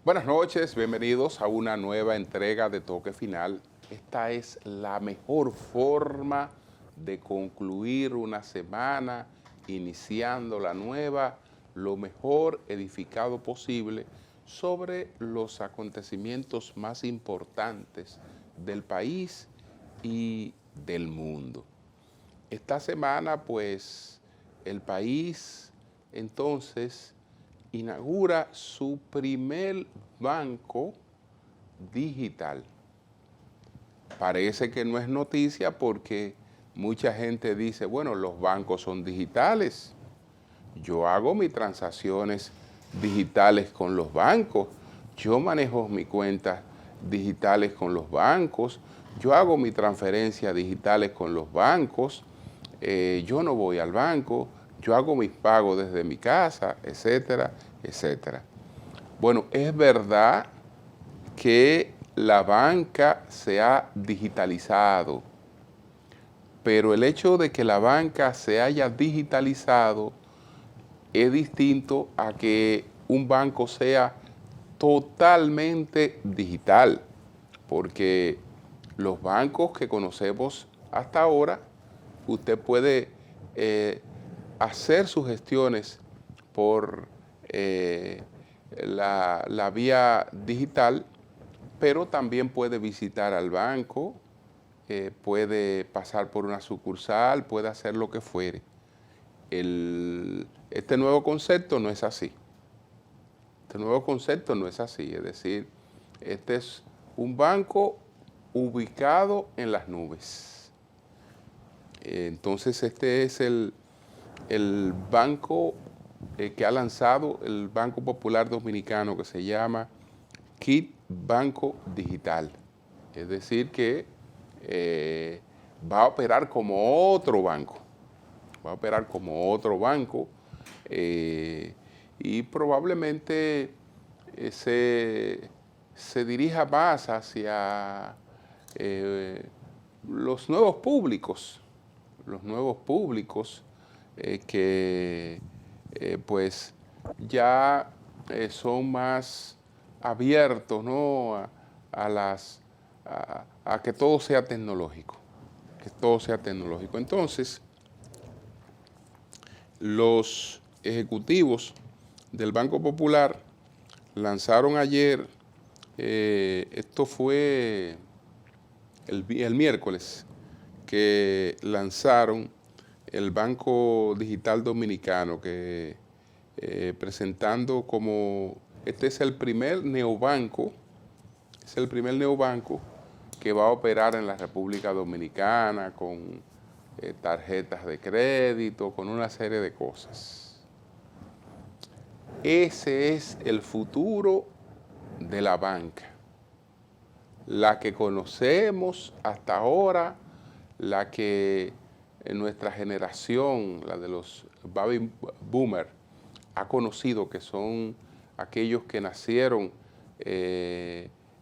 Buenas noches, bienvenidos a una nueva entrega de Toque Final. Esta es la mejor forma de concluir una semana, iniciando la nueva, lo mejor edificado posible sobre los acontecimientos más importantes del país y del mundo. Esta semana, pues, el país entonces inaugura su primer banco digital. Parece que no es noticia porque mucha gente dice, bueno, los bancos son digitales. Yo hago mis transacciones digitales con los bancos. Yo manejo mis cuentas digitales con los bancos. Yo hago mis transferencias digitales con los bancos. Yo no voy al banco. Yo hago mis pagos desde mi casa, etcétera, etcétera. Bueno, es verdad que la banca se ha digitalizado, pero el hecho de que la banca se haya digitalizado es distinto a que un banco sea totalmente digital, porque los bancos que conocemos hasta ahora, usted puede hacer sus gestiones por la vía digital, pero también puede visitar al banco, puede pasar por una sucursal, puede hacer lo que fuere. Este nuevo concepto no es así. Este nuevo concepto no es así, es decir, este es un banco ubicado en las nubes. Entonces este es el banco que ha lanzado el Banco Popular Dominicano, que se llama Kit Banco Digital. Es decir que va a operar como otro banco. Va a operar como otro banco y probablemente se dirija más hacia los nuevos públicos que pues ya son más abiertos, ¿no? a que todo sea tecnológico, que todo sea tecnológico. Entonces, los ejecutivos del Banco Popular lanzaron ayer, esto fue el miércoles, que lanzaron el Banco Digital Dominicano, que presentando como, este es el primer neobanco, que va a operar en la República Dominicana con tarjetas de crédito, con una serie de cosas. Ese es el futuro de la banca. La que conocemos hasta ahora, la que en nuestra generación, la de los baby boomers, ha conocido, que son aquellos que nacieron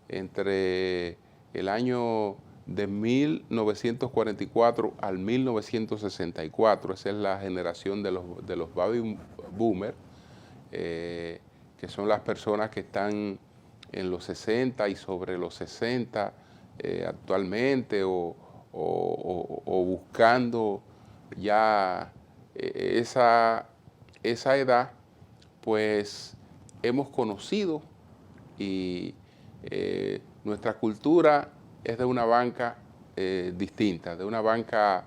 entre el año de 1944 al 1964. Esa es la generación de los baby boomers, que son las personas que están en los 60 y sobre los 60 actualmente, o buscando ya esa edad. Pues hemos conocido y nuestra cultura es de una banca distinta, de una banca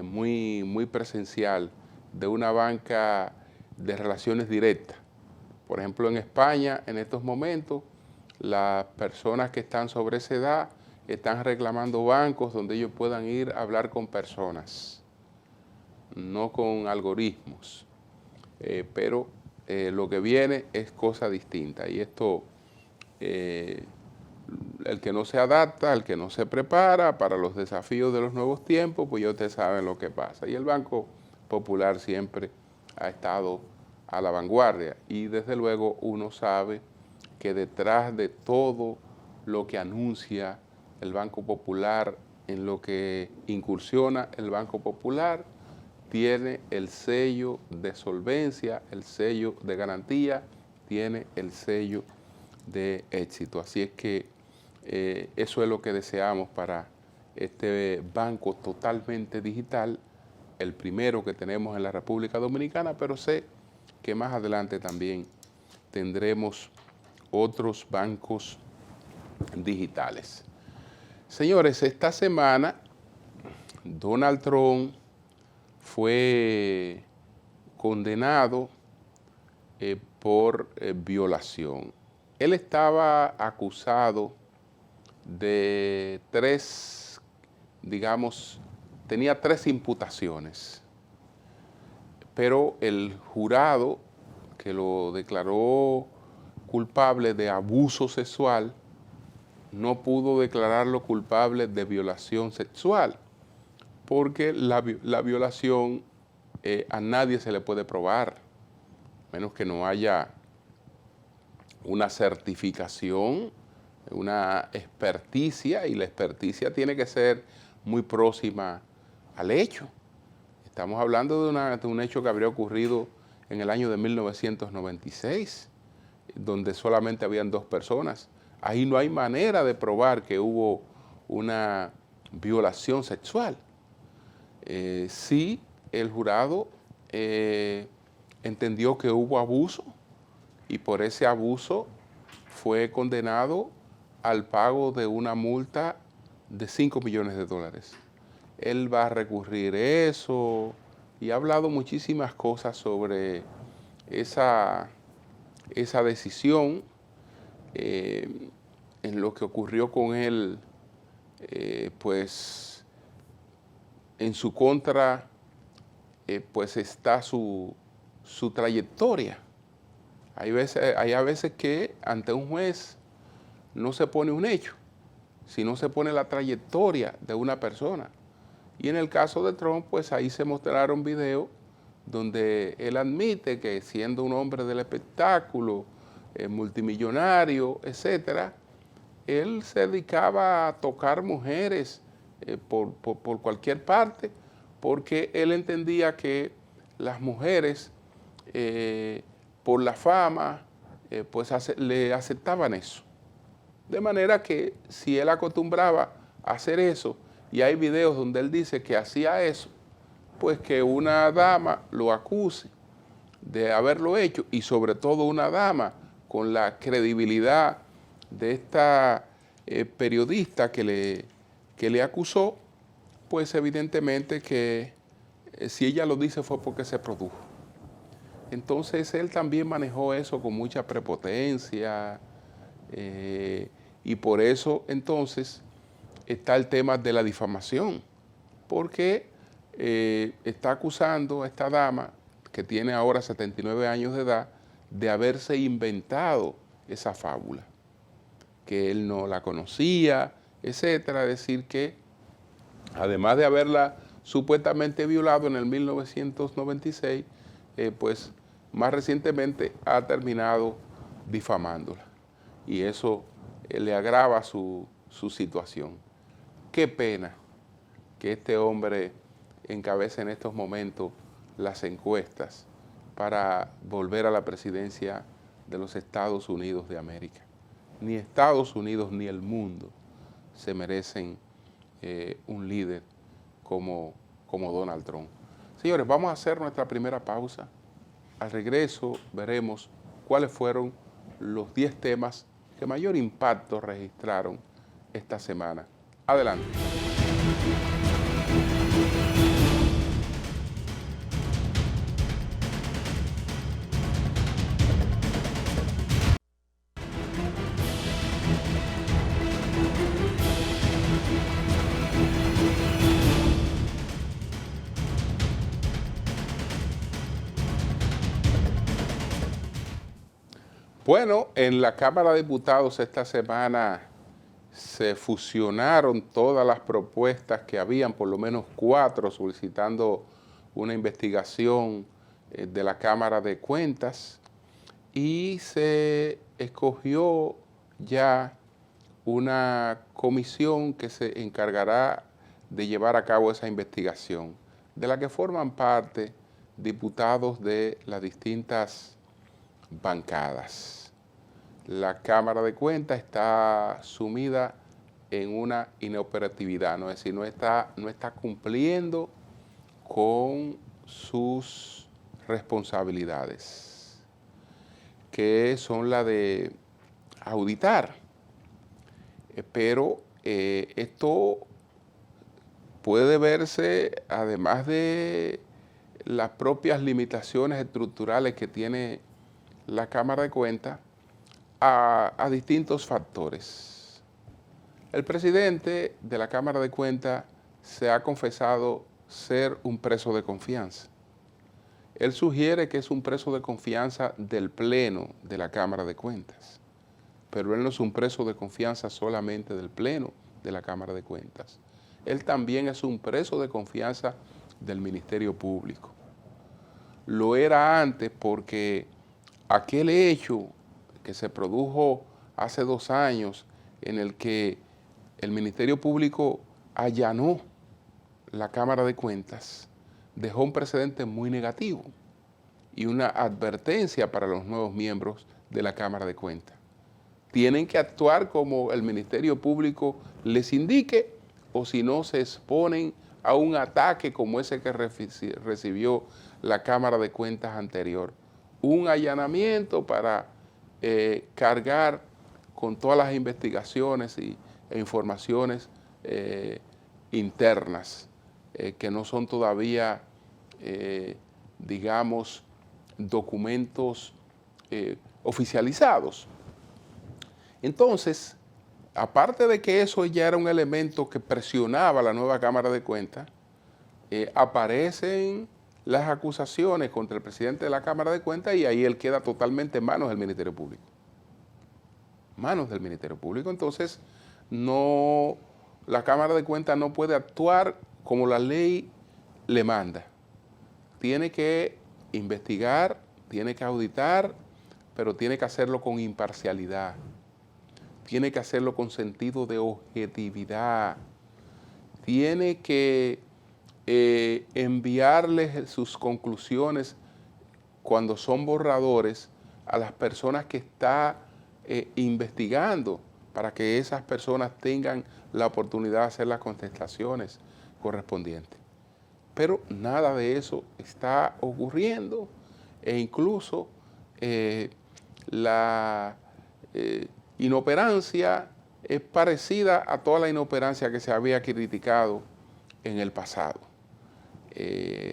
muy presencial, de una banca de relaciones directas. Por ejemplo, en España, en estos momentos, las personas que están sobre esa edad están reclamando bancos donde ellos puedan ir a hablar con personas, no con algoritmos. Pero lo que viene es cosa distinta, y esto, el que no se adapta, el que no se prepara para los desafíos de los nuevos tiempos, pues ya ustedes saben lo que pasa. Y el Banco Popular siempre ha estado a la vanguardia, y desde luego uno sabe que detrás de todo lo que anuncia el Banco Popular, en lo que incursiona el Banco Popular, tiene el sello de solvencia, el sello de garantía, tiene el sello de éxito. Así es que eso es lo que deseamos para este banco totalmente digital, el primero que tenemos en la República Dominicana, pero sé que más adelante también tendremos otros bancos digitales. Señores, esta semana Donald Trump fue condenado por violación. Él estaba acusado de tenía tres imputaciones, pero el jurado que lo declaró culpable de abuso sexual no pudo declararlo culpable de violación sexual, porque la violación a nadie se le puede probar, menos que no haya una certificación, una experticia, y la experticia tiene que ser muy próxima al hecho. Estamos hablando de un hecho que habría ocurrido en el año de 1996, donde solamente habían 2 personas. Ahí no hay manera de probar que hubo una violación sexual. Sí, el jurado entendió que hubo abuso y por ese abuso fue condenado al pago de una multa de $5 millones. Él va a recurrir eso y ha hablado muchísimas cosas sobre esa decisión, en lo que ocurrió con él, pues en su contra pues está su trayectoria. Hay a veces que ante un juez no se pone un hecho, sino se pone la trayectoria de una persona. Y en el caso de Trump, pues ahí se mostraron videos donde él admite que siendo un hombre del espectáculo, multimillonario, etcétera, él se dedicaba a tocar mujeres por cualquier parte, porque él entendía que las mujeres, por la fama, pues le aceptaban eso. De manera que si él acostumbraba a hacer eso, y hay videos donde él dice que hacía eso, pues que una dama lo acuse de haberlo hecho, y sobre todo una dama con la credibilidad de esta periodista que le acusó, pues evidentemente que si ella lo dice fue porque se produjo. Entonces él también manejó eso con mucha prepotencia, y por eso entonces está el tema de la difamación, porque está acusando a esta dama, que tiene ahora 79 años de edad, de haberse inventado esa fábula, que él no la conocía, etcétera. Decir que además de haberla supuestamente violado en el 1996, pues más recientemente ha terminado difamándola, y eso le agrava su situación. Qué pena que este hombre encabece en estos momentos las encuestas para volver a la presidencia de los Estados Unidos de América. Ni Estados Unidos ni el mundo se merecen un líder como Donald Trump. Señores, vamos a hacer nuestra primera pausa. Al regreso veremos cuáles fueron los 10 temas que mayor impacto registraron esta semana. Adelante. Bueno, en la Cámara de Diputados esta semana se fusionaron todas las propuestas que habían, por lo menos 4, solicitando una investigación de la Cámara de Cuentas, y se escogió ya una comisión que se encargará de llevar a cabo esa investigación, de la que forman parte diputados de las distintas bancadas. la Cámara de Cuentas está sumida en una inoperatividad, ¿no? Es decir, no está cumpliendo con sus responsabilidades, que son la de auditar. Pero esto puede verse, además de las propias limitaciones estructurales que tiene la Cámara de Cuentas, a distintos factores. El presidente de la Cámara de Cuentas se ha confesado ser un preso de confianza. Él sugiere que es un preso de confianza del Pleno de la Cámara de Cuentas, pero él no es un preso de confianza solamente del Pleno de la Cámara de Cuentas. Él también es un preso de confianza del Ministerio Público. Lo era antes porque aquel hecho que se produjo hace 2 años en el que el Ministerio Público allanó la Cámara de Cuentas dejó un precedente muy negativo y una advertencia para los nuevos miembros de la Cámara de Cuentas. Tienen que actuar como el Ministerio Público les indique, o si no se exponen a un ataque como ese que recibió la Cámara de Cuentas anterior. Un allanamiento para cargar con todas las investigaciones e informaciones internas que no son todavía, digamos, documentos oficializados. Entonces, aparte de que eso ya era un elemento que presionaba a la nueva Cámara de Cuentas, aparecen las acusaciones contra el presidente de la Cámara de Cuentas y ahí él queda totalmente en manos del Ministerio Público. Manos del Ministerio Público. Entonces, la Cámara de Cuentas no puede actuar como la ley le manda. Tiene que investigar, tiene que auditar, pero tiene que hacerlo con imparcialidad. Tiene que hacerlo con sentido de objetividad. Tiene que enviarles sus conclusiones cuando son borradores a las personas que está investigando para que esas personas tengan la oportunidad de hacer las contestaciones correspondientes. Pero nada de eso está ocurriendo e incluso la inoperancia es parecida a toda la inoperancia que se había criticado en el pasado.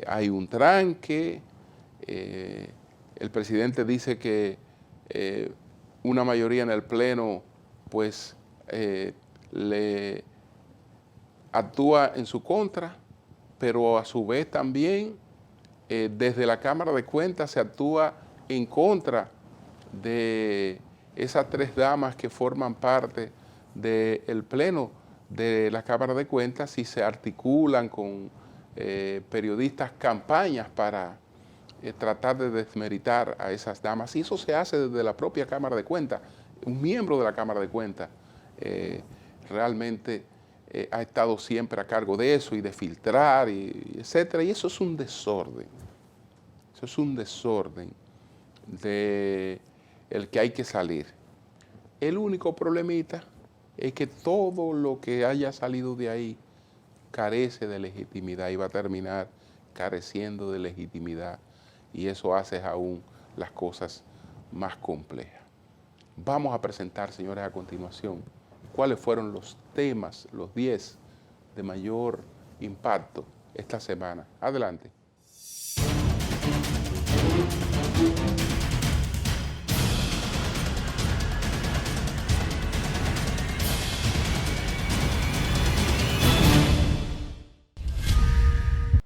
Hay un tranque, el presidente dice que una mayoría en el Pleno pues le actúa en su contra, pero a su vez también desde la Cámara de Cuentas se actúa en contra de esas 3 damas que forman parte del Pleno de la Cámara de Cuentas y se articulan con periodistas campañas para tratar de desmeritar a esas damas. Y eso se hace desde la propia Cámara de Cuentas. Un miembro de la Cámara de Cuentas realmente ha estado siempre a cargo de eso y de filtrar, etcétera. Y eso es un desorden. Eso es un desorden del que hay que salir. El único problemita es que todo lo que haya salido de ahí carece de legitimidad y va a terminar careciendo de legitimidad. Y eso hace aún las cosas más complejas. Vamos a presentar, señores, a continuación, cuáles fueron los temas, los 10 de mayor impacto esta semana. Adelante.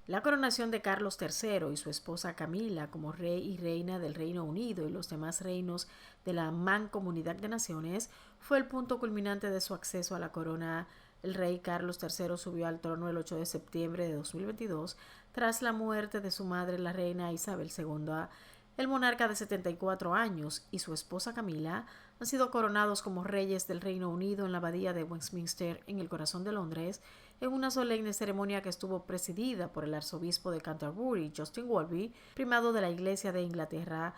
La coronación de Carlos III y su esposa Camila como rey y reina del Reino Unido y los demás reinos de la Mancomunidad de Naciones fue el punto culminante de su acceso a la corona. El rey Carlos III subió al trono el 8 de septiembre de 2022 tras la muerte de su madre, la reina Isabel II. El monarca de 74 años y su esposa Camila han sido coronados como reyes del Reino Unido en la abadía de Westminster, en el corazón de Londres, en una solemne ceremonia que estuvo presidida por el arzobispo de Canterbury, Justin Welby, primado de la Iglesia de Inglaterra.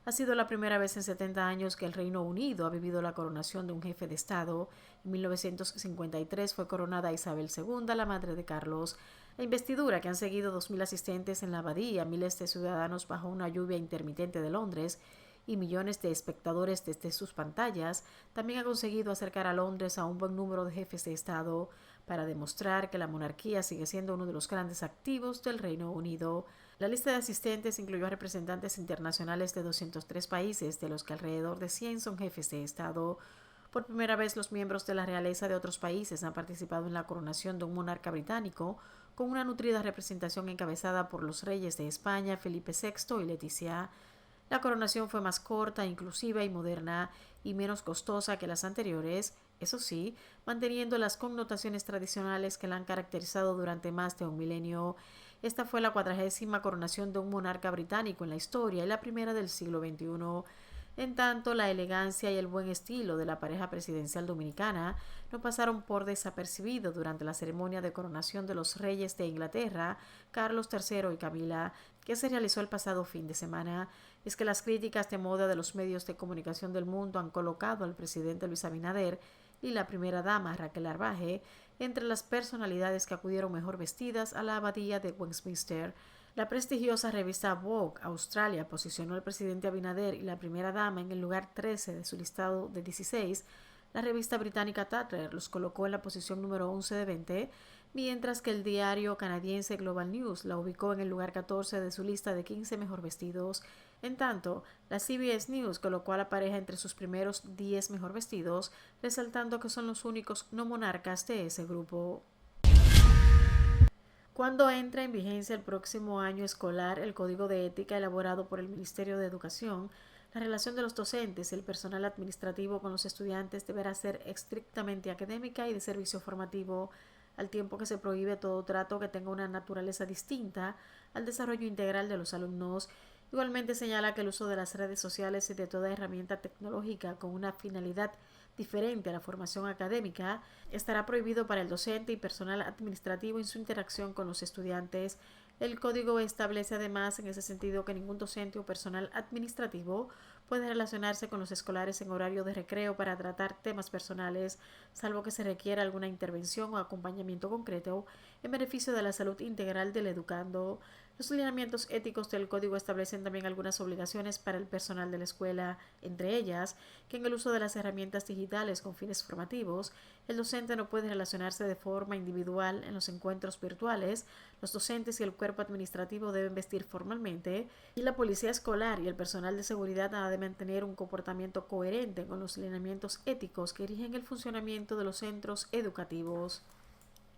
Ha sido la primera vez en 70 años que el Reino Unido ha vivido la coronación de un jefe de Estado. En 1953 fue coronada Isabel II, la madre de Carlos. La investidura, que han seguido 2.000 asistentes en la abadía, miles de ciudadanos bajo una lluvia intermitente de Londres y millones de espectadores desde sus pantallas, también ha conseguido acercar a Londres a un buen número de jefes de Estado para demostrar que la monarquía sigue siendo uno de los grandes activos del Reino Unido. La lista de asistentes incluyó a representantes internacionales de 203 países, de los que alrededor de 100 son jefes de Estado. Por primera vez, los miembros de la realeza de otros países han participado en la coronación de un monarca británico, con una nutrida representación encabezada por los reyes de España, Felipe VI y Leticia. La coronación fue más corta, inclusiva y moderna, y menos costosa que las anteriores, eso sí, manteniendo las connotaciones tradicionales que la han caracterizado durante más de un milenio. Esta fue la 40ª coronación de un monarca británico en la historia y la primera del siglo XXI. En tanto, la elegancia y el buen estilo de la pareja presidencial dominicana no pasaron por desapercibido durante la ceremonia de coronación de los reyes de Inglaterra, Carlos III y Camila, que se realizó el pasado fin de semana. Es que las críticas de moda de los medios de comunicación del mundo han colocado al presidente Luis Abinader y la primera dama Raquel Arbaje entre las personalidades que acudieron mejor vestidas a la abadía de Westminster. La prestigiosa revista Vogue Australia posicionó al presidente Abinader y la primera dama en el lugar 13 de su listado de 16. La revista británica Tatler los colocó en la posición número 11 de 20, mientras que el diario canadiense Global News la ubicó en el lugar 14 de su lista de 15 mejor vestidos. En tanto, la CBS News colocó a la pareja entre sus primeros 10 mejor vestidos, resaltando que son los únicos no monarcas de ese grupo. Cuando entra en vigencia el próximo año escolar el Código de Ética elaborado por el Ministerio de Educación, la relación de los docentes y el personal administrativo con los estudiantes deberá ser estrictamente académica y de servicio formativo, al tiempo que se prohíbe todo trato que tenga una naturaleza distinta al desarrollo integral de los alumnos. Igualmente señala que el uso de las redes sociales y de toda herramienta tecnológica con una finalidad diferente a la formación académica estará prohibido para el docente y personal administrativo en su interacción con los estudiantes. El código establece además en ese sentido que ningún docente o personal administrativo puede relacionarse con los escolares en horario de recreo para tratar temas personales, salvo que se requiera alguna intervención o acompañamiento concreto en beneficio de la salud integral del educando. Los lineamientos éticos del código establecen también algunas obligaciones para el personal de la escuela, entre ellas que en el uso de las herramientas digitales con fines formativos, el docente no puede relacionarse de forma individual en los encuentros virtuales, los docentes y el cuerpo administrativo deben vestir formalmente y la policía escolar y el personal de seguridad ha de mantener un comportamiento coherente con los lineamientos éticos que rigen el funcionamiento de los centros educativos.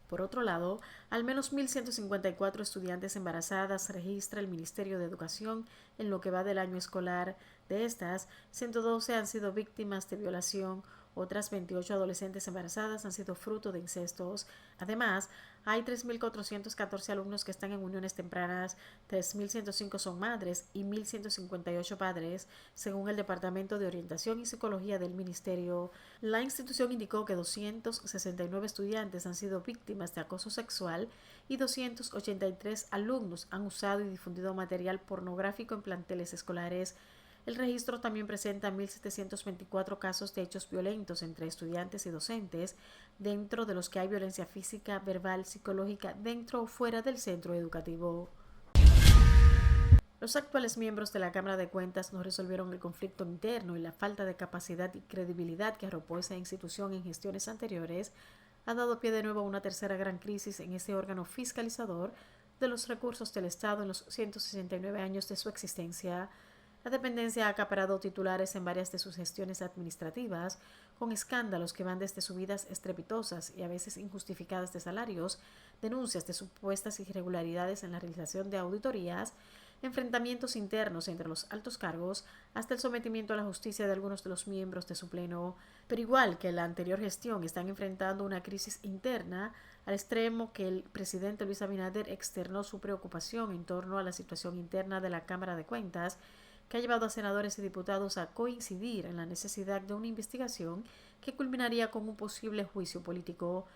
Por otro lado, al menos 1.154 estudiantes embarazadas registra el Ministerio de Educación en lo que va del año escolar. De estas, 112 han sido víctimas de violación. Otras 28 adolescentes embarazadas han sido fruto de incestos. Además, hay 3.414 alumnos que están en uniones tempranas, 3.105 son madres y 1.158 padres, según el Departamento de Orientación y Psicología del Ministerio. La institución indicó que 269 estudiantes han sido víctimas de acoso sexual y 283 alumnos han usado y difundido material pornográfico en planteles escolares. El registro también presenta 1.724 casos de hechos violentos entre estudiantes y docentes, dentro de los que hay violencia física, verbal, psicológica, dentro o fuera del centro educativo. Los actuales miembros de la Cámara de Cuentas no resolvieron el conflicto interno y la falta de capacidad y credibilidad que arropó esa institución en gestiones anteriores ha dado pie de nuevo a una tercera gran crisis en este órgano fiscalizador de los recursos del Estado en los 169 años de su existencia. La dependencia ha acaparado titulares en varias de sus gestiones administrativas, con escándalos que van desde subidas estrepitosas y a veces injustificadas de salarios, denuncias de supuestas irregularidades en la realización de auditorías, enfrentamientos internos entre los altos cargos, hasta el sometimiento a la justicia de algunos de los miembros de su pleno. Pero igual que la anterior gestión, están enfrentando una crisis interna al extremo que el presidente Luis Abinader externó su preocupación en torno a la situación interna de la Cámara de Cuentas, que ha llevado a senadores y diputados a coincidir en la necesidad de una investigación que culminaría con un posible juicio político.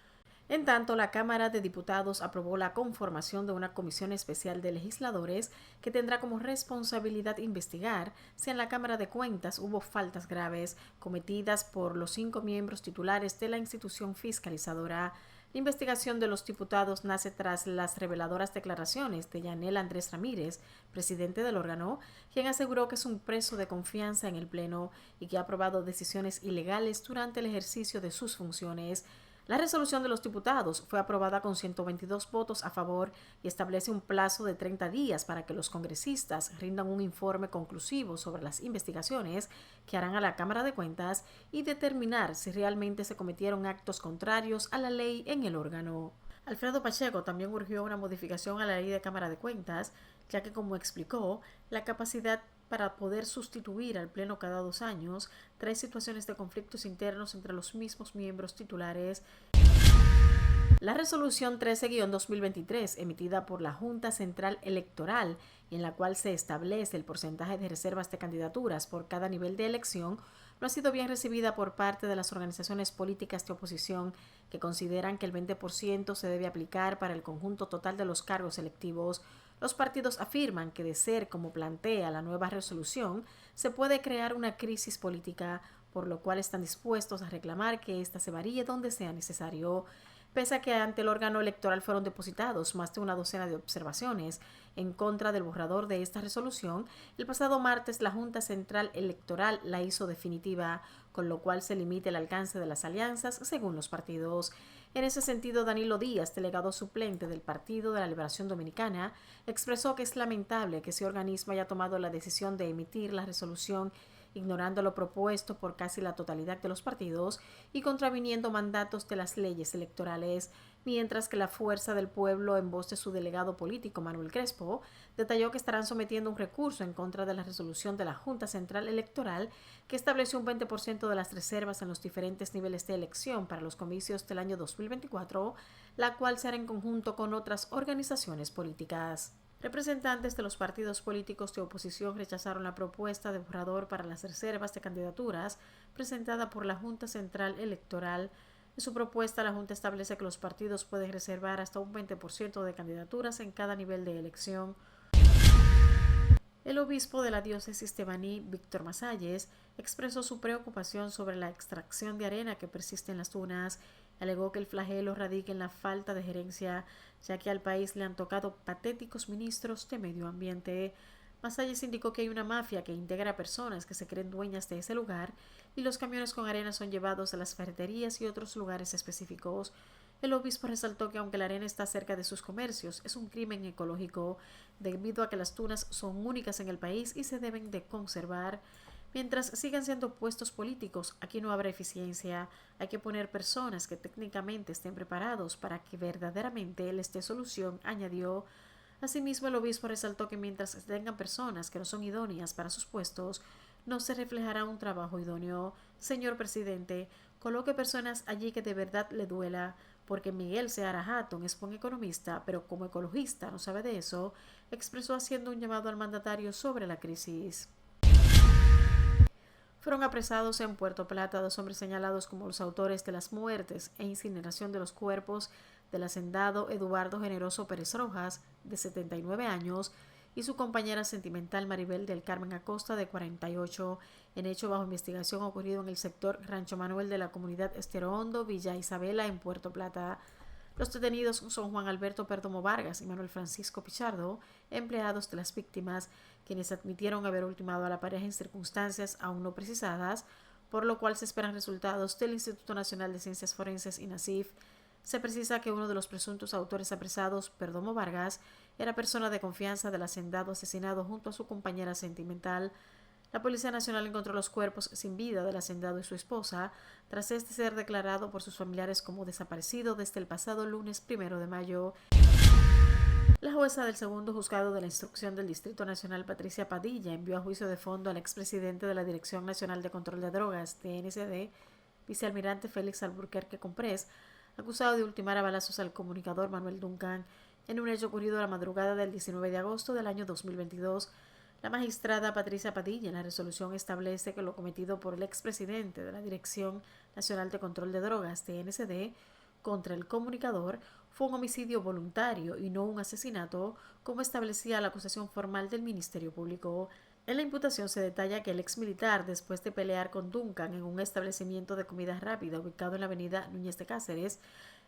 En tanto, la Cámara de Diputados aprobó la conformación de una comisión especial de legisladores que tendrá como responsabilidad investigar si en la Cámara de Cuentas hubo faltas graves cometidas por los 5 miembros titulares de la institución fiscalizadora. La investigación de los diputados nace tras las reveladoras declaraciones de Yanel Andrés Ramírez, presidente del órgano, quien aseguró que es un preso de confianza en el Pleno y que ha aprobado decisiones ilegales durante el ejercicio de sus funciones. La resolución de los diputados fue aprobada con 122 votos a favor y establece un plazo de 30 días para que los congresistas rindan un informe conclusivo sobre las investigaciones que harán a la Cámara de Cuentas y determinar si realmente se cometieron actos contrarios a la ley en el órgano. Alfredo Pacheco también urgió una modificación a la ley de Cámara de Cuentas, ya que, como explicó, la capacidad para poder sustituir al Pleno cada 2 años trae situaciones de conflictos internos entre los mismos miembros titulares. La resolución 13-2023, emitida por la Junta Central Electoral, en la cual se establece el porcentaje de reservas de candidaturas por cada nivel de elección, no ha sido bien recibida por parte de las organizaciones políticas de oposición, que consideran que el 20% se debe aplicar para el conjunto total de los cargos electivos. Los partidos afirman que, de ser como plantea la nueva resolución, se puede crear una crisis política, por lo cual están dispuestos a reclamar que ésta se varíe donde sea necesario. Pese a que ante el órgano electoral fueron depositados más de una docena de observaciones en contra del borrador de esta resolución, el pasado martes la Junta Central Electoral la hizo definitiva, con lo cual se limita el alcance de las alianzas según los partidos. En ese sentido, Danilo Díaz, delegado suplente del Partido de la Liberación Dominicana, expresó que es lamentable que ese organismo haya tomado la decisión de emitir la resolución ignorando lo propuesto por casi la totalidad de los partidos y contraviniendo mandatos de las leyes electorales, mientras que la Fuerza del Pueblo, en voz de su delegado político Manuel Crespo, detalló que estarán sometiendo un recurso en contra de la resolución de la Junta Central Electoral que estableció un 20% de las reservas en los diferentes niveles de elección para los comicios del año 2024, la cual se hará en conjunto con otras organizaciones políticas. Representantes de los partidos políticos de oposición rechazaron la propuesta de borrador para las reservas de candidaturas presentada por la Junta Central Electoral. En su propuesta, la Junta establece que los partidos pueden reservar hasta un 20% de candidaturas en cada nivel de elección. El obispo de la diócesis de Baní, Víctor Masalles, expresó su preocupación sobre la extracción de arena que persiste en las dunas. Alegó que el flagelo radica en la falta de gerencia, ya que al país le han tocado patéticos ministros de medio ambiente. Masalles indicó que hay una mafia que integra a personas que se creen dueñas de ese lugar y los camiones con arena son llevados a las ferreterías y otros lugares específicos. El obispo resaltó que aunque la arena está cerca de sus comercios, es un crimen ecológico debido a que las dunas son únicas en el país y se deben de conservar. Mientras sigan siendo puestos políticos, aquí no habrá eficiencia. Hay que poner personas que técnicamente estén preparados para que verdaderamente les dé solución, añadió. Asimismo, el obispo resaltó que mientras tengan personas que no son idóneas para sus puestos, no se reflejará un trabajo idóneo. Señor presidente, coloque personas allí que de verdad le duela, porque Miguel Seara Hatton es buen economista, pero como ecologista no sabe de eso, expresó haciendo un llamado al mandatario sobre la crisis. Fueron apresados en Puerto Plata 2 hombres señalados como los autores de las muertes e incineración de los cuerpos del hacendado Eduardo Generoso Pérez Rojas, de 79 años, y su compañera sentimental Maribel del Carmen Acosta, de 48, en hecho bajo investigación ocurrido en el sector Rancho Manuel de la comunidad Estero Hondo, Villa Isabela, en Puerto Plata. Los detenidos son Juan Alberto Perdomo Vargas y Manuel Francisco Pichardo, empleados de las víctimas, quienes admitieron haber ultimado a la pareja en circunstancias aún no precisadas, por lo cual se esperan resultados del Instituto Nacional de Ciencias Forenses INACIF. Se precisa que uno de los presuntos autores apresados, Perdomo Vargas, era persona de confianza del hacendado asesinado junto a su compañera sentimental. La Policía Nacional encontró los cuerpos sin vida del hacendado y su esposa, tras este ser declarado por sus familiares como desaparecido desde el pasado lunes 1 de mayo. La jueza del segundo juzgado de la instrucción del Distrito Nacional, Patricia Padilla, envió a juicio de fondo al expresidente de la Dirección Nacional de Control de Drogas, DNCD, vicealmirante Félix Alburquerque Comprés, acusado de ultimar a balazos al comunicador Manuel Duncan en un hecho ocurrido a la madrugada del 19 de agosto del año 2022. La magistrada Patricia Padilla en la resolución establece que lo cometido por el expresidente de la Dirección Nacional de Control de Drogas, DNCD, contra el comunicador fue un homicidio voluntario y no un asesinato, como establecía la acusación formal del Ministerio Público. En la imputación se detalla que el ex militar, después de pelear con Duncan en un establecimiento de comida rápida ubicado en la avenida Núñez de Cáceres,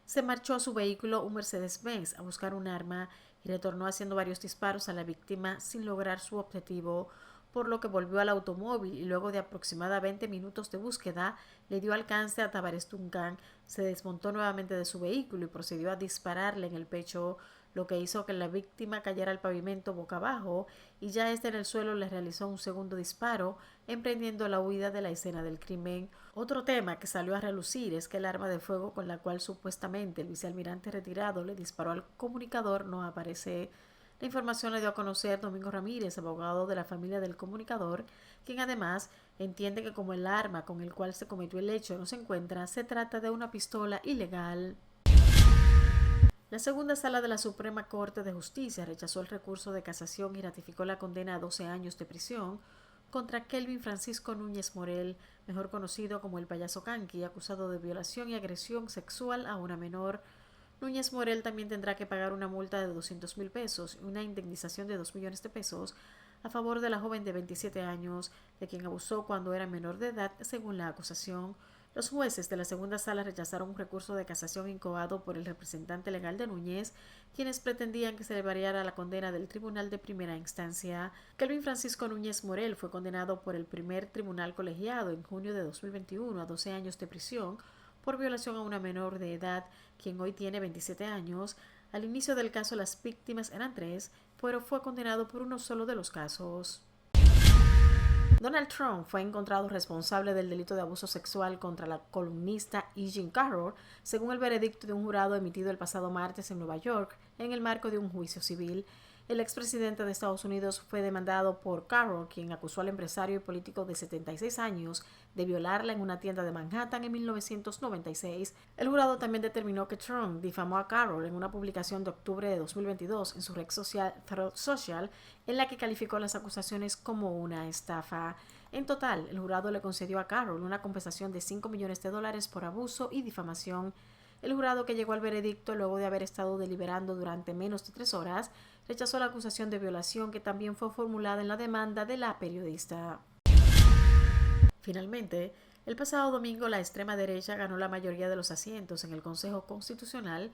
se marchó a su vehículo, un Mercedes-Benz, a buscar un arma y retornó haciendo varios disparos a la víctima sin lograr su objetivo, por lo que volvió al automóvil y luego de aproximadamente 20 minutos de búsqueda le dio alcance a Tavares Duncan, se desmontó nuevamente de su vehículo y procedió a dispararle en el pecho, lo que hizo que la víctima cayera al pavimento boca abajo y ya en el suelo le realizó un segundo disparo, emprendiendo la huida de la escena del crimen. Otro tema que salió a relucir es que el arma de fuego con la cual supuestamente el vicealmirante retirado le disparó al comunicador no aparece. La información le dio a conocer Domingo Ramírez, abogado de la familia del comunicador, quien además entiende que como el arma con el cual se cometió el hecho no se encuentra, se trata de una pistola ilegal. La segunda sala de la Suprema Corte de Justicia rechazó el recurso de casación y ratificó la condena a 12 años de prisión contra Kelvin Francisco Núñez Morel, mejor conocido como el payaso Kanki, acusado de violación y agresión sexual a una menor. Núñez Morel también tendrá que pagar una multa de 200,000 pesos y una indemnización de 2 millones de pesos a favor de la joven de 27 años, de quien abusó cuando era menor de edad, según la acusación. Los jueces de la segunda sala rechazaron un recurso de casación incoado por el representante legal de Núñez, quienes pretendían que se le variara la condena del tribunal de primera instancia. Kelvin Francisco Núñez Morel fue condenado por el primer tribunal colegiado en junio de 2021 a 12 años de prisión por violación a una menor de edad, quien hoy tiene 27 años. Al inicio del caso las víctimas eran 3, pero fue condenado por uno solo de los casos. Donald Trump fue encontrado responsable del delito de abuso sexual contra la columnista E. Jean Carroll, según el veredicto de un jurado emitido el pasado martes en Nueva York, en el marco de un juicio civil. El expresidente de Estados Unidos fue demandado por Carroll, quien acusó al empresario y político de 76 años de violarla en una tienda de Manhattan en 1996. El jurado también determinó que Trump difamó a Carroll en una publicación de octubre de 2022 en su red social Truth Social, en la que calificó las acusaciones como una estafa. En total, el jurado le concedió a Carroll una compensación de $5 millones por abuso y difamación. El jurado, que llegó al veredicto luego de haber estado deliberando durante menos de 3 horas, rechazó la acusación de violación que también fue formulada en la demanda de la periodista. Finalmente, el pasado domingo la extrema derecha ganó la mayoría de los asientos en el Consejo Constitucional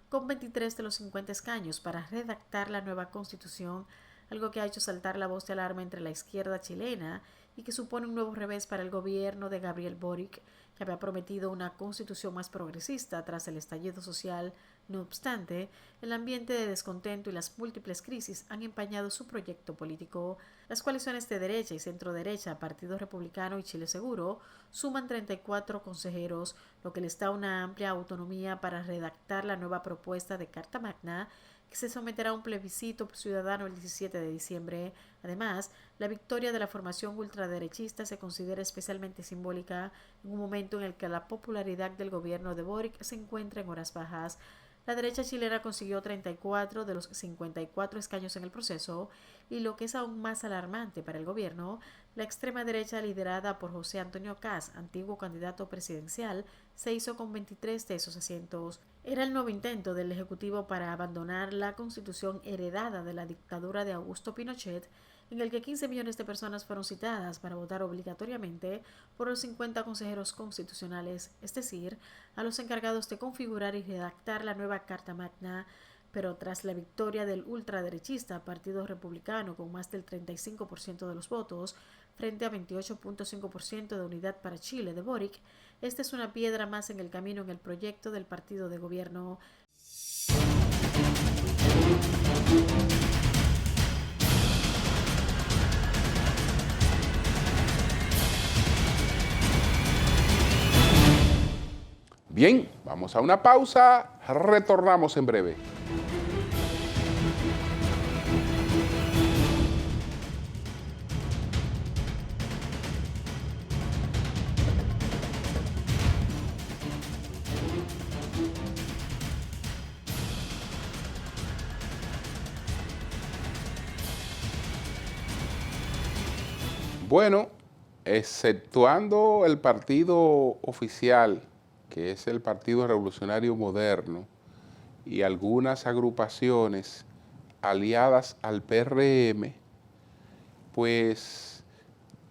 con 23 de los 50 escaños para redactar la nueva Constitución, algo que ha hecho saltar la voz de alarma entre la izquierda chilena y que supone un nuevo revés para el gobierno de Gabriel Boric, que había prometido una constitución más progresista tras el estallido social. No obstante, el ambiente de descontento y las múltiples crisis han empañado su proyecto político. Las coaliciones de derecha y centro-derecha, Partido Republicano y Chile Seguro, suman 34 consejeros, lo que les da una amplia autonomía para redactar la nueva propuesta de Carta Magna, que se someterá a un plebiscito ciudadano el 17 de diciembre. Además, la victoria de la formación ultraderechista se considera especialmente simbólica en un momento en el que la popularidad del gobierno de Boric se encuentra en horas bajas. La derecha chilena consiguió 34 de los 54 escaños en el proceso y, lo que es aún más alarmante para el gobierno, la extrema derecha liderada por José Antonio Kast, antiguo candidato presidencial, se hizo con 23 de esos asientos. Era el nuevo intento del Ejecutivo para abandonar la constitución heredada de la dictadura de Augusto Pinochet, en el que 15 millones de personas fueron citadas para votar obligatoriamente por los 50 consejeros constitucionales, es decir, a los encargados de configurar y redactar la nueva Carta Magna. Pero tras la victoria del ultraderechista Partido Republicano con más del 35% de los votos, frente a 28.5% de Unidad para Chile de Boric, esta es una piedra más en el camino en el proyecto del partido de gobierno. Bien, vamos a una pausa, retornamos en breve. Bueno, exceptuando el partido oficial que es el Partido Revolucionario Moderno, y algunas agrupaciones aliadas al PRM, pues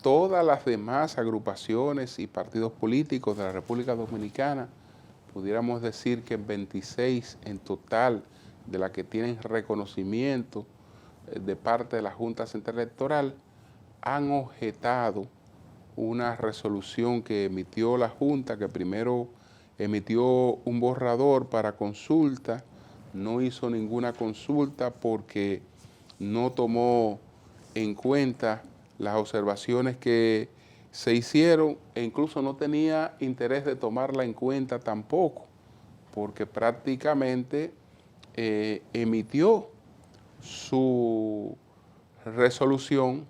todas las demás agrupaciones y partidos políticos de la República Dominicana, pudiéramos decir que 26 en total de las que tienen reconocimiento de parte de la Junta Central Electoral, han objetado una resolución que emitió la Junta, que primero emitió un borrador para consulta, no hizo ninguna consulta porque no tomó en cuenta las observaciones que se hicieron e incluso no tenía interés de tomarla en cuenta tampoco, porque prácticamente emitió su resolución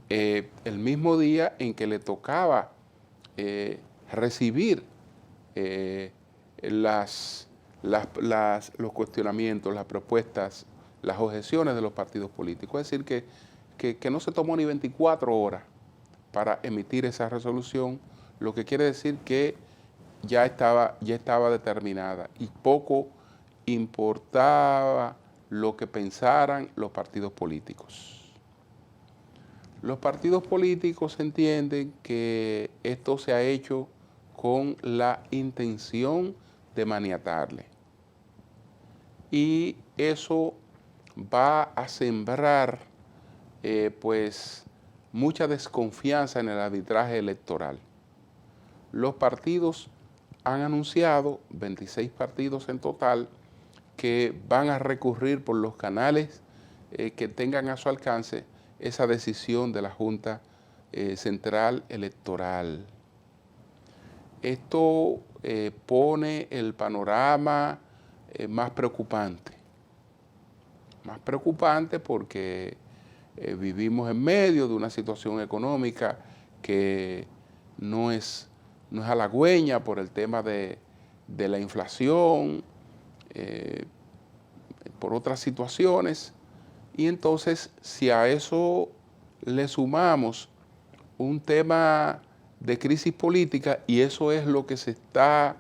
el mismo día en que le tocaba recibir los cuestionamientos, las propuestas, las objeciones de los partidos políticos. Es decir, que no se tomó ni 24 horas para emitir esa resolución, lo que quiere decir que ya estaba determinada y poco importaba lo que pensaran los partidos políticos. Los partidos políticos entienden que esto se ha hecho con la intención de maniatarle. Y eso va a sembrar pues mucha desconfianza en el arbitraje electoral. Los partidos han anunciado, 26 partidos en total, que van a recurrir por los canales que tengan a su alcance esa decisión de la Junta Central Electoral. Esto pone el panorama más preocupante porque vivimos en medio de una situación económica que no es halagüeña por el tema de la inflación, por otras situaciones. Y entonces, si a eso le sumamos un tema de crisis política, y eso es lo que se está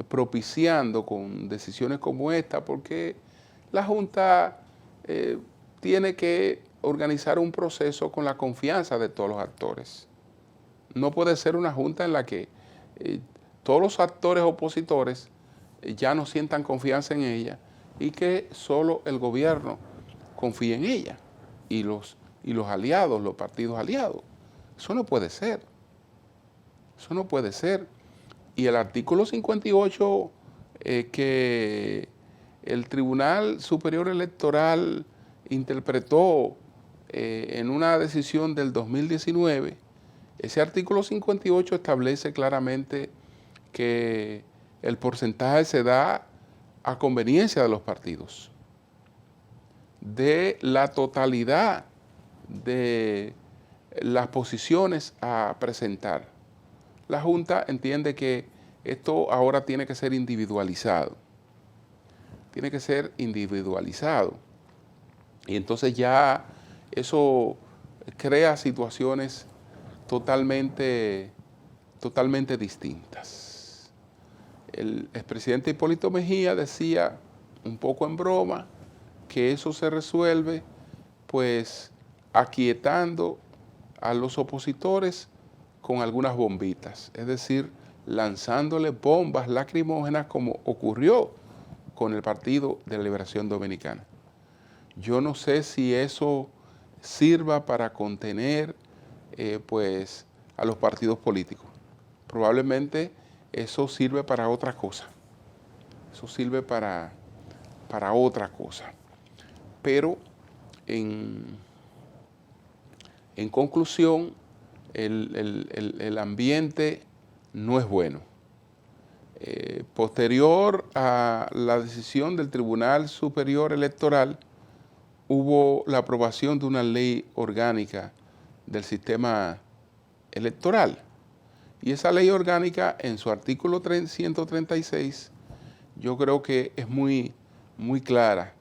propiciando con decisiones como esta, porque la Junta tiene que organizar un proceso con la confianza de todos los actores. No puede ser una Junta en la que todos los actores opositores ya no sientan confianza en ella y que solo el gobierno confíe en ella y los aliados, los partidos aliados. Eso no puede ser. Eso no puede ser. Y el artículo 58 que el Tribunal Superior Electoral interpretó en una decisión del 2019, ese artículo 58 establece claramente que el porcentaje se da a conveniencia de los partidos, de la totalidad de las posiciones a presentar. La Junta entiende que esto ahora tiene que ser individualizado. Tiene que ser individualizado. Y entonces ya eso crea situaciones totalmente distintas. El expresidente Hipólito Mejía decía, un poco en broma, que eso se resuelve pues aquietando a los opositores con algunas bombitas, es decir, lanzándole bombas lacrimógenas como ocurrió con el Partido de la Liberación Dominicana. Yo no sé si eso sirva para contener pues a los partidos políticos. Probablemente eso sirve para otra cosa. Eso sirve para otra cosa. Pero en conclusión, el ambiente no es bueno. Posterior a la decisión del Tribunal Superior Electoral, hubo la aprobación de una ley orgánica del sistema electoral. Y esa ley orgánica, en su artículo 136, yo creo que es muy clara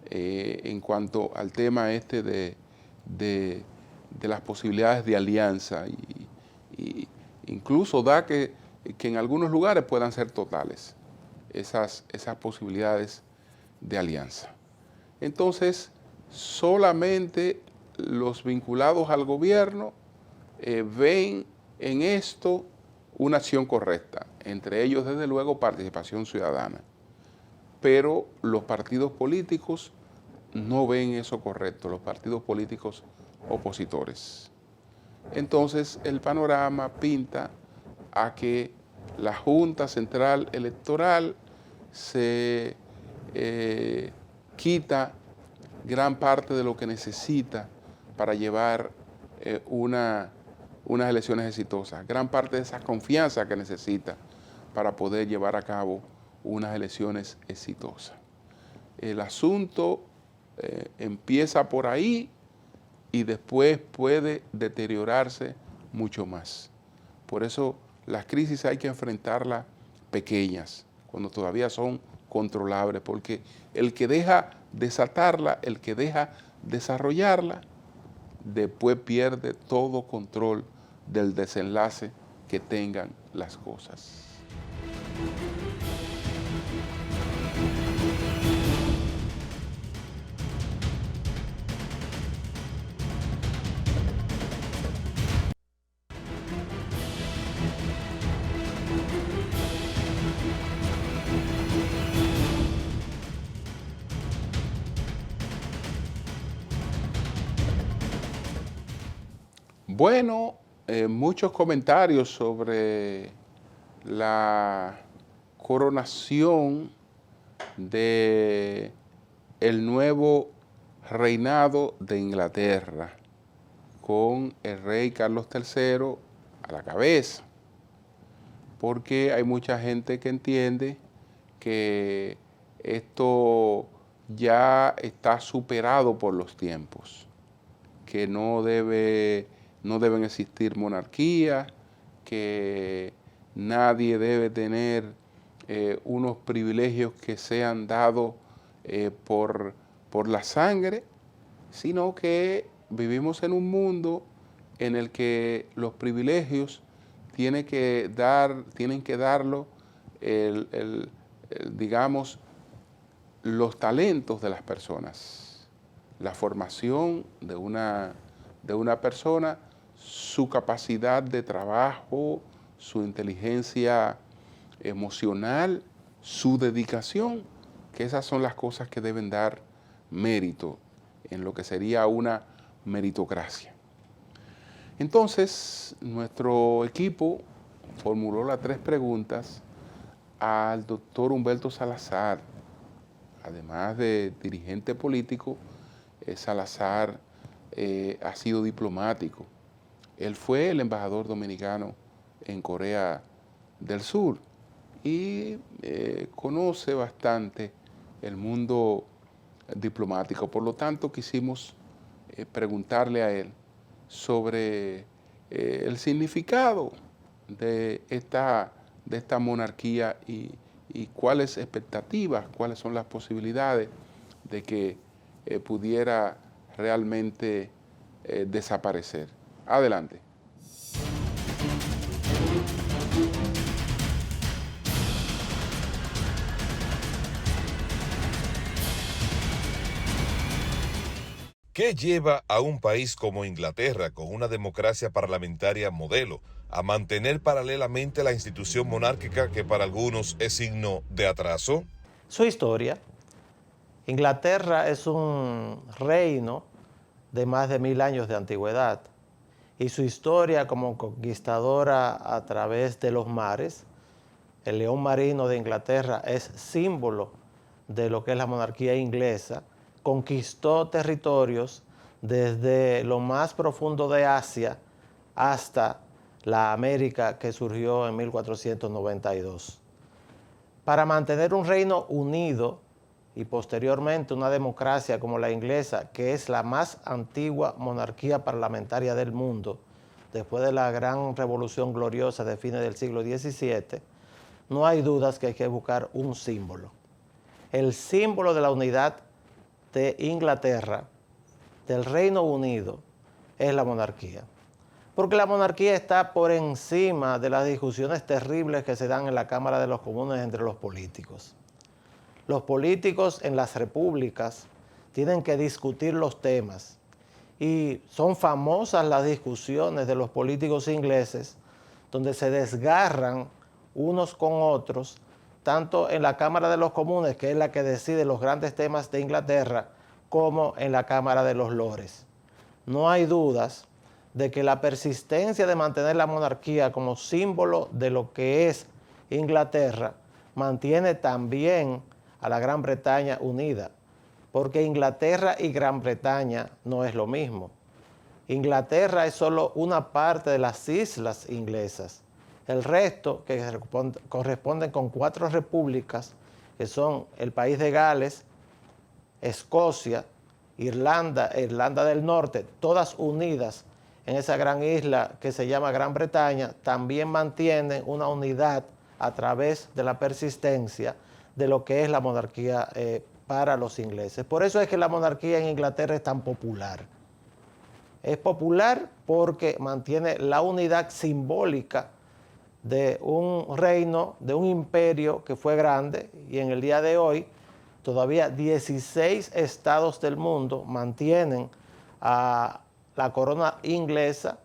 en cuanto al tema este de las posibilidades de alianza. Y incluso da que que en algunos lugares puedan ser totales esas posibilidades de alianza. Entonces, solamente los vinculados al gobierno ven en esto una acción correcta, entre ellos desde luego participación ciudadana, pero los partidos políticos no ven eso correcto, los partidos políticos opositores. Entonces el panorama pinta a que la Junta Central Electoral se quita gran parte de lo que necesita para llevar unas elecciones exitosas, gran parte de esa confianza que necesita para poder llevar a cabo unas elecciones exitosas. El asunto empieza por ahí y después puede deteriorarse mucho más. Por eso las crisis hay que enfrentarlas pequeñas, cuando todavía son controlables, porque el que deja desatarla, el que deja desarrollarla, después pierde todo control del desenlace que tengan las cosas. Bueno, muchos comentarios sobre la coronación de el nuevo reinado de Inglaterra con el rey Carlos III a la cabeza, porque hay mucha gente que entiende que esto ya está superado por los tiempos, que no deben existir monarquías, que nadie debe tener unos privilegios que sean dados por la sangre, sino que vivimos en un mundo en el que los privilegios tienen que darlo, digamos, los talentos de las personas, la formación de una persona, su capacidad de trabajo, su inteligencia emocional, su dedicación, que esas son las cosas que deben dar mérito en lo que sería una meritocracia. Entonces, nuestro equipo formuló las 3 preguntas al doctor Humberto Salazar. Además de dirigente político, Salazar ha sido diplomático. Él fue el embajador dominicano en Corea del Sur y conoce bastante el mundo diplomático. Por lo tanto, quisimos preguntarle a él sobre el significado de esta monarquía y cuáles expectativas, cuáles son las posibilidades de que pudiera realmente desaparecer. Adelante. ¿Qué lleva a un país como Inglaterra, con una democracia parlamentaria modelo, a mantener paralelamente la institución monárquica que para algunos es signo de atraso? Su historia. Inglaterra es un reino de más de 1000 años de antigüedad y su historia como conquistadora a través de los mares, el león marino de Inglaterra es símbolo de lo que es la monarquía inglesa. Conquistó territorios desde lo más profundo de Asia hasta la América que surgió en 1492. Para mantener un reino unido y posteriormente una democracia como la inglesa, que es la más antigua monarquía parlamentaria del mundo, después de la gran revolución gloriosa de fines del siglo XVII, no hay dudas que hay que buscar un símbolo. El símbolo de la unidad de Inglaterra, del Reino Unido, es la monarquía. Porque la monarquía está por encima de las discusiones terribles que se dan en la Cámara de los Comunes entre los políticos. Los políticos en las repúblicas tienen que discutir los temas y son famosas las discusiones de los políticos ingleses donde se desgarran unos con otros, tanto en la Cámara de los Comunes, que es la que decide los grandes temas de Inglaterra, como en la Cámara de los Lores. No hay dudas de que la persistencia de mantener la monarquía como símbolo de lo que es Inglaterra mantiene también a la Gran Bretaña unida, porque Inglaterra y Gran Bretaña no es lo mismo. Inglaterra es solo una parte de las islas inglesas. El resto, que corresponden con 4 repúblicas, que son el país de Gales, Escocia, Irlanda del Norte, todas unidas en esa gran isla que se llama Gran Bretaña, también mantienen una unidad a través de la persistencia de lo que es la monarquía para los ingleses. Por eso es que la monarquía en Inglaterra es tan popular. Es popular porque mantiene la unidad simbólica de un reino, de un imperio que fue grande, y en el día de hoy todavía 16 estados del mundo mantienen a la corona inglesa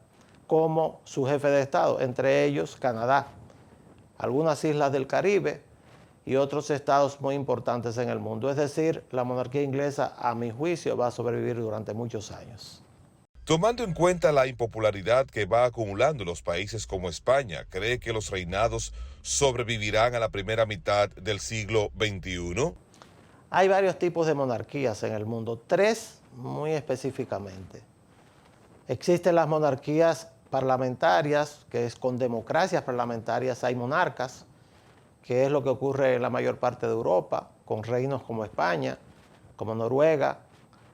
como su jefe de estado, entre ellos Canadá, algunas islas del Caribe y otros estados muy importantes en el mundo. Es decir, la monarquía inglesa, a mi juicio, va a sobrevivir durante muchos años. Tomando en cuenta la impopularidad que va acumulando los países como España, ¿cree que los reinados sobrevivirán a la primera mitad del siglo XXI? Hay varios tipos de monarquías en el mundo, 3 muy específicamente. Existen las monarquías parlamentarias, que es con democracias parlamentarias hay monarcas, que es lo que ocurre en la mayor parte de Europa, con reinos como España, como Noruega,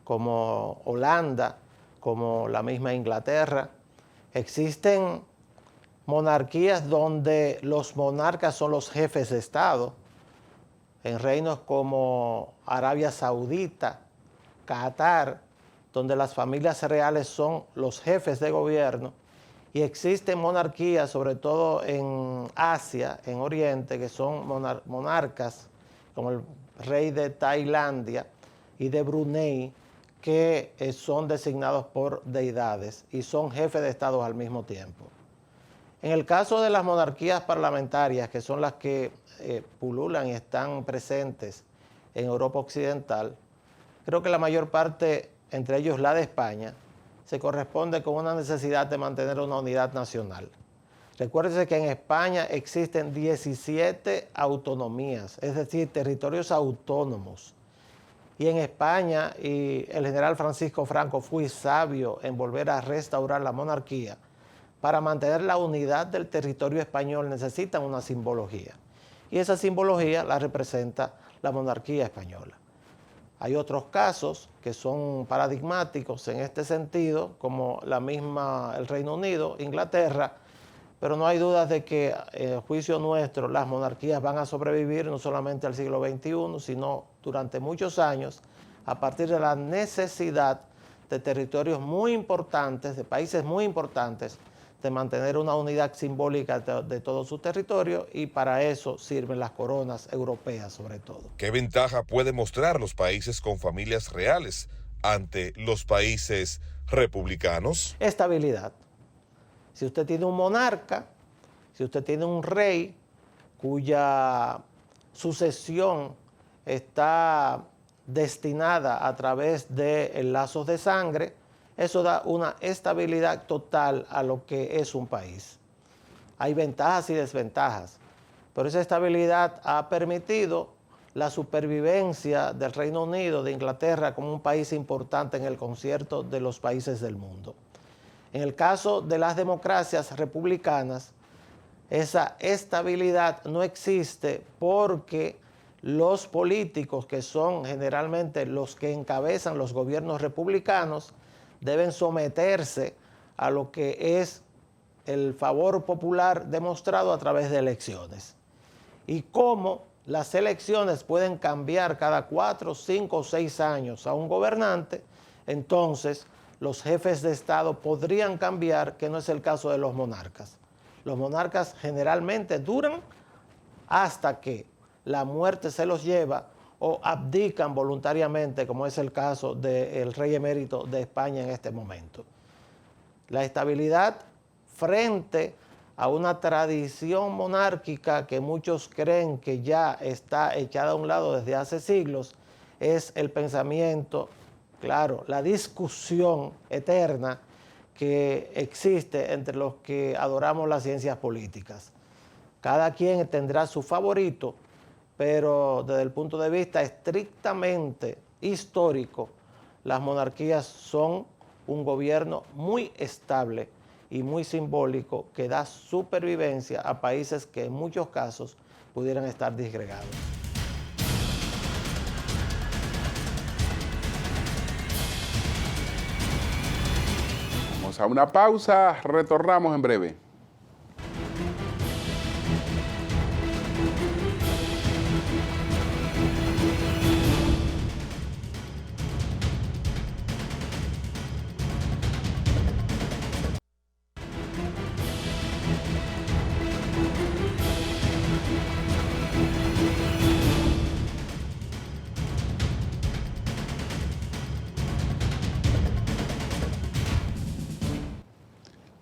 como Holanda, como la misma Inglaterra. Existen monarquías donde los monarcas son los jefes de Estado, en reinos como Arabia Saudita, Qatar, donde las familias reales son los jefes de gobierno, y existen monarquías, sobre todo en Asia, en Oriente, que son monarcas, como el rey de Tailandia y de Brunei, que son designados por deidades y son jefes de Estado al mismo tiempo. En el caso de las monarquías parlamentarias, que son las que pululan y están presentes en Europa Occidental, creo que la mayor parte, entre ellos la de España, se corresponde con una necesidad de mantener una unidad nacional. Recuérdense que en España existen 17 autonomías, es decir, territorios autónomos. Y en España, y el general Francisco Franco fue sabio en volver a restaurar la monarquía. Para mantener la unidad del territorio español necesitan una simbología. Y esa simbología la representa la monarquía española. Hay otros casos que son paradigmáticos en este sentido, como el Reino Unido, Inglaterra, pero no hay dudas de que, en juicio nuestro, las monarquías van a sobrevivir no solamente al siglo XXI, sino durante muchos años, a partir de la necesidad de territorios muy importantes, de países muy importantes, de mantener una unidad simbólica de todo su territorio, y para eso sirven las coronas europeas sobre todo. ¿Qué ventaja pueden mostrar los países con familias reales ante los países republicanos? Estabilidad. Si usted tiene un monarca, si usted tiene un rey cuya sucesión está destinada a través de lazos de sangre, eso da una estabilidad total a lo que es un país. Hay ventajas y desventajas, pero esa estabilidad ha permitido la supervivencia del Reino Unido, de Inglaterra, como un país importante en el concierto de los países del mundo. En el caso de las democracias republicanas, esa estabilidad no existe porque los políticos, que son generalmente los que encabezan los gobiernos republicanos, deben someterse a lo que es el favor popular demostrado a través de elecciones. Y como las elecciones pueden cambiar cada 4, 5 o 6 años a un gobernante, entonces los jefes de Estado podrían cambiar, que no es el caso de los monarcas. Los monarcas generalmente duran hasta que la muerte se los lleva o abdican voluntariamente, como es el caso del rey emérito de España en este momento. La estabilidad frente a una tradición monárquica que muchos creen que ya está echada a un lado desde hace siglos, es el pensamiento, claro, la discusión eterna que existe entre los que adoramos las ciencias políticas. Cada quien tendrá su favorito, pero desde el punto de vista estrictamente histórico, las monarquías son un gobierno muy estable y muy simbólico que da supervivencia a países que en muchos casos pudieran estar disgregados. Vamos a una pausa, retornamos en breve.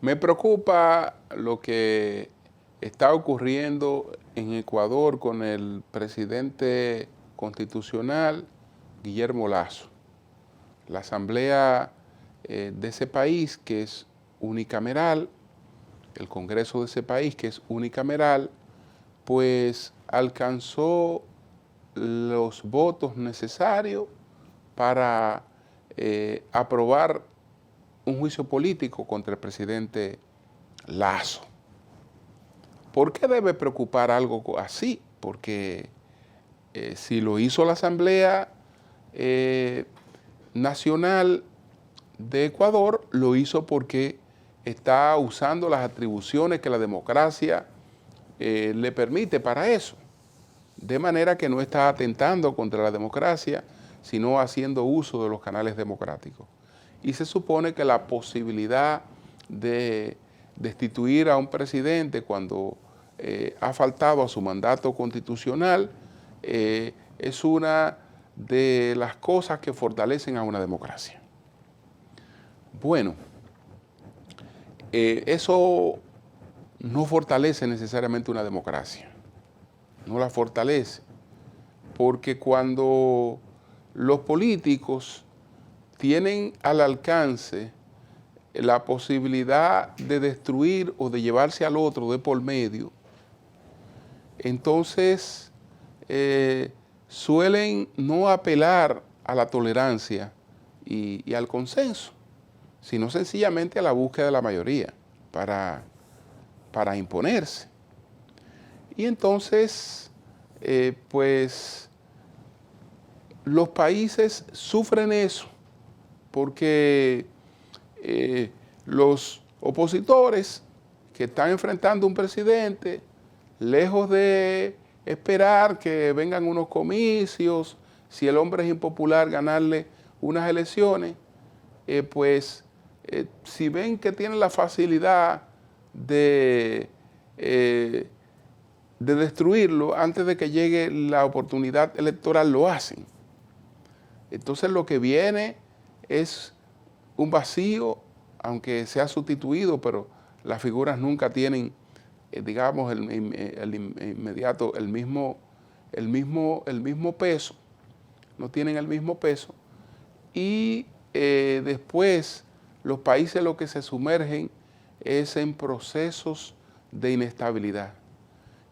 Me preocupa lo que está ocurriendo en Ecuador con el presidente constitucional Guillermo Lasso. La asamblea de ese país, que es unicameral, el Congreso de ese país, que es unicameral, pues alcanzó los votos necesarios para aprobar un juicio político contra el presidente Lasso. ¿Por qué debe preocupar algo así? Porque si lo hizo la Asamblea Nacional de Ecuador, lo hizo porque está usando las atribuciones que la democracia le permite para eso. De manera que no está atentando contra la democracia, sino haciendo uso de los canales democráticos. Y se supone que la posibilidad de destituir a un presidente cuando ha faltado a su mandato constitucional es una de las cosas que fortalecen a una democracia. Bueno, eso no fortalece necesariamente una democracia, no la fortalece, porque cuando los políticos tienen al alcance la posibilidad de destruir o de llevarse al otro de por medio, entonces suelen no apelar a la tolerancia y al consenso, sino sencillamente a la búsqueda de la mayoría para imponerse. Y entonces, pues, los países sufren eso, porque los opositores que están enfrentando a un presidente, lejos de esperar que vengan unos comicios, si el hombre es impopular, ganarle unas elecciones, si ven que tienen la facilidad de destruirlo antes de que llegue la oportunidad electoral, lo hacen. Entonces lo que viene es un vacío, aunque sea sustituido, pero las figuras nunca tienen, digamos, el inmediato, el mismo peso, no tienen el mismo peso. Y después los países lo que se sumergen es en procesos de inestabilidad.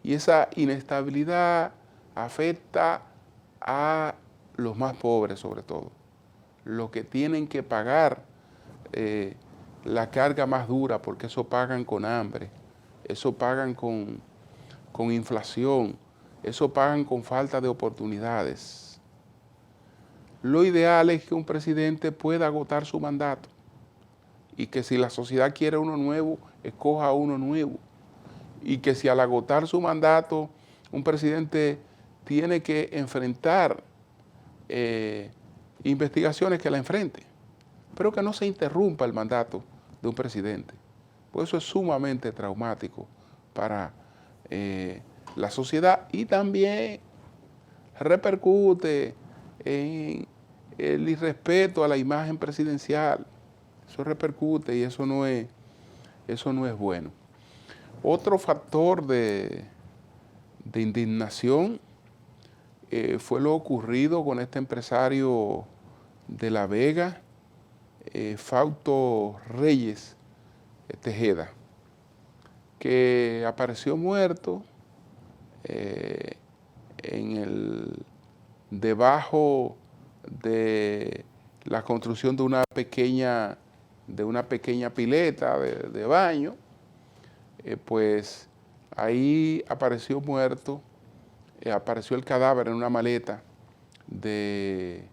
Y esa inestabilidad afecta a los más pobres sobre todo, los que tienen que pagar la carga más dura, porque eso pagan con hambre, eso pagan con inflación, eso pagan con falta de oportunidades. Lo ideal es que un presidente pueda agotar su mandato y que si la sociedad quiere uno nuevo, escoja uno nuevo. Y que si al agotar su mandato un presidente tiene que enfrentar investigaciones, que la enfrente, pero que no se interrumpa el mandato de un presidente. Pues eso es sumamente traumático para la sociedad y también repercute en el irrespeto a la imagen presidencial. Eso repercute y eso no es bueno. Otro factor de indignación fue lo ocurrido con este empresario de La Vega, Fausto Reyes Tejeda, que apareció muerto debajo de la construcción de una pequeña pileta de baño. Pues ahí apareció muerto, apareció el cadáver en una maleta de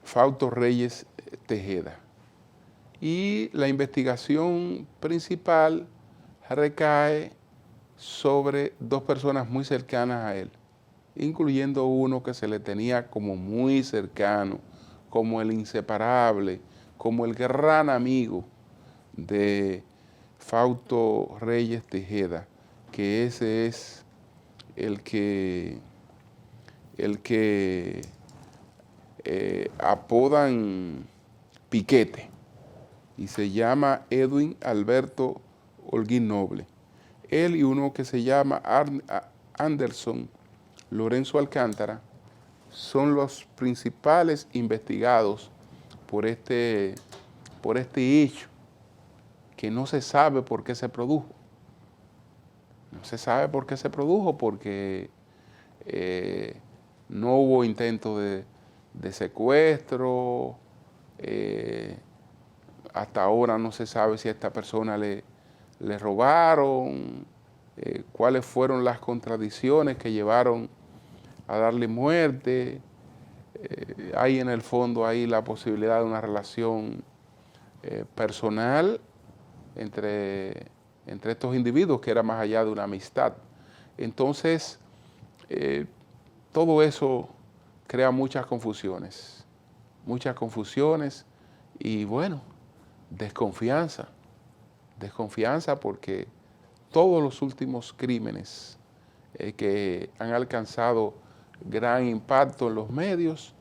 Fausto Reyes Tejeda. Y la investigación principal recae sobre dos personas muy cercanas a él, incluyendo uno que se le tenía como muy cercano, como el inseparable, como el gran amigo de Fausto Reyes Tejeda, que ese es el que apodan Piquete, y se llama Edwin Alberto Holguín Noble. Él y uno que se llama Anderson Lorenzo Alcántara son los principales investigados por este hecho, que no se sabe por qué se produjo. No se sabe por qué se produjo, porque no hubo intento de secuestro. Hasta ahora no se sabe si a esta persona le robaron, cuáles fueron las contradicciones que llevaron a darle muerte. Hay en el fondo ahí la posibilidad de una relación personal entre estos individuos que era más allá de una amistad. Entonces, todo eso crea muchas confusiones y bueno, desconfianza porque todos los últimos crímenes que han alcanzado gran impacto en los medios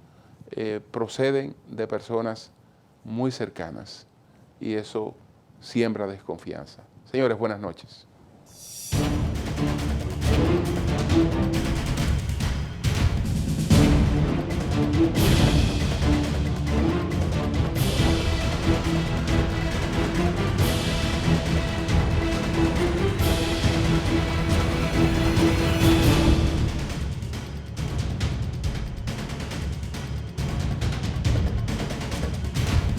proceden de personas muy cercanas y eso siembra desconfianza. Señores, buenas noches.